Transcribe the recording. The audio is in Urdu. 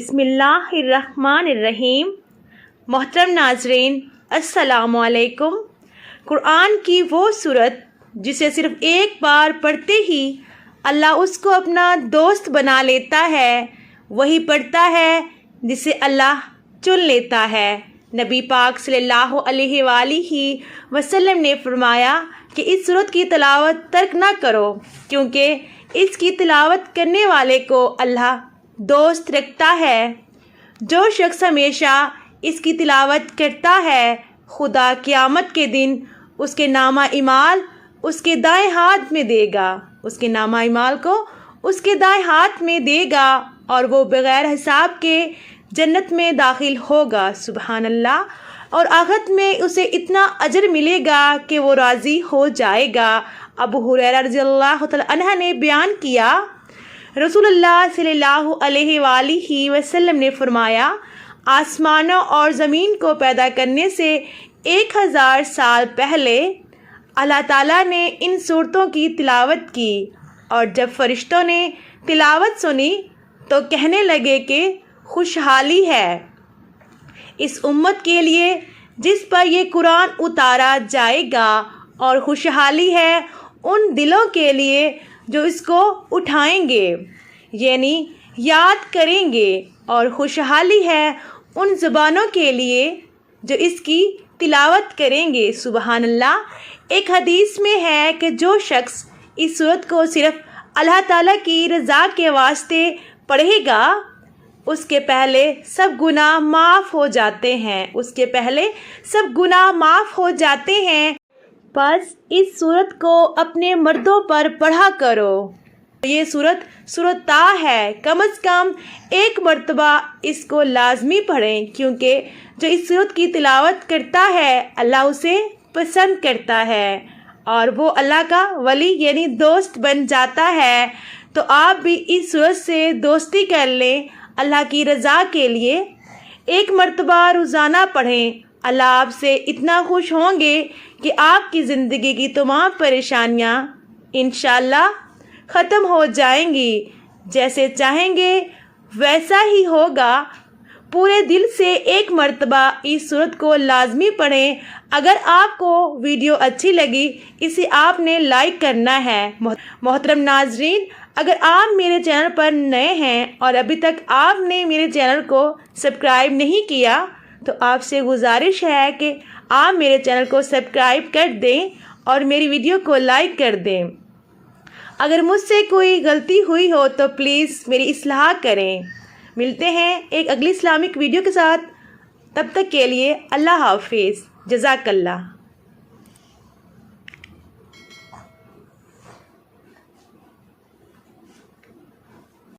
بسم اللہ الرحمن الرحیم۔ محترم ناظرین السلام علیکم۔ قرآن کی وہ صورت جسے صرف ایک بار پڑھتے ہی اللہ اس کو اپنا دوست بنا لیتا ہے، وہی پڑھتا ہے جسے اللہ چن لیتا ہے۔ نبی پاک صلی اللہ علیہ وآلہ وسلم نے فرمایا کہ اس صورت کی تلاوت ترک نہ کرو، کیونکہ اس کی تلاوت کرنے والے کو اللہ دوست رکھتا ہے۔ جو شخص ہمیشہ اس کی تلاوت کرتا ہے، خدا قیامت کے دن اس کے نامہ اعمال اس کے دائیں ہاتھ میں دے گا، اس کے نامہ اعمال کو اس کے دائیں ہاتھ میں دے گا اور وہ بغیر حساب کے جنت میں داخل ہوگا۔ سبحان اللہ۔ اور آخرت میں اسے اتنا اجر ملے گا کہ وہ راضی ہو جائے گا۔ ابو ہریرہ رضی اللہ تعالی عنہ نے بیان کیا، رسول اللہ صلی اللہ علیہ وآلہ وسلم نے فرمایا، آسمانوں اور زمین کو پیدا کرنے سے 1000 سال پہلے اللہ تعالیٰ نے ان صورتوں کی تلاوت کی، اور جب فرشتوں نے تلاوت سنی تو کہنے لگے کہ خوشحالی ہے اس امت کے لیے جس پر یہ قرآن اتارا جائے گا، اور خوشحالی ہے ان دلوں کے لیے جو اس کو اٹھائیں گے، یعنی یاد کریں گے، اور خوشحالی ہے ان زبانوں کے لیے جو اس کی تلاوت کریں گے۔ سبحان اللہ۔ ایک حدیث میں ہے کہ جو شخص اس صورت کو صرف اللہ تعالیٰ کی رضا کے واسطے پڑھے گا، اس کے پہلے سب گناہ معاف ہو جاتے ہیں، اس کے پہلے سب گناہ معاف ہو جاتے ہیں۔ بس اس صورت کو اپنے مردوں پر پڑھا کرو۔ یہ صورت طٰ ہے، کم از کم ایک مرتبہ اس کو لازمی پڑھیں، کیونکہ جو اس صورت کی تلاوت کرتا ہے اللہ اسے پسند کرتا ہے اور وہ اللہ کا ولی یعنی دوست بن جاتا ہے۔ تو آپ بھی اس صورت سے دوستی کر لیں اللہ کی رضا کے لیے۔ ایک مرتبہ روزانہ پڑھیں، اللہ آپ سے اتنا خوش ہوں گے کہ آپ کی زندگی کی تمام پریشانیاں انشاءاللہ ختم ہو جائیں گی۔ جیسے چاہیں گے ویسا ہی ہوگا۔ پورے دل سے ایک مرتبہ اس صورت کو لازمی پڑھیں۔ اگر آپ کو ویڈیو اچھی لگی اسے آپ نے لائک کرنا ہے۔ محترم ناظرین، اگر آپ میرے چینل پر نئے ہیں اور ابھی تک آپ نے میرے چینل کو سبسکرائب نہیں کیا تو آپ سے گزارش ہے کہ آپ میرے چینل کو سبسکرائب کر دیں اور میری ویڈیو کو لائک کر دیں۔ اگر مجھ سے کوئی غلطی ہوئی ہو تو پلیز میری اصلاح کریں۔ ملتے ہیں ایک اگلی اسلامک ویڈیو کے ساتھ، تب تک کے لیے اللہ حافظ۔ جزاک اللہ۔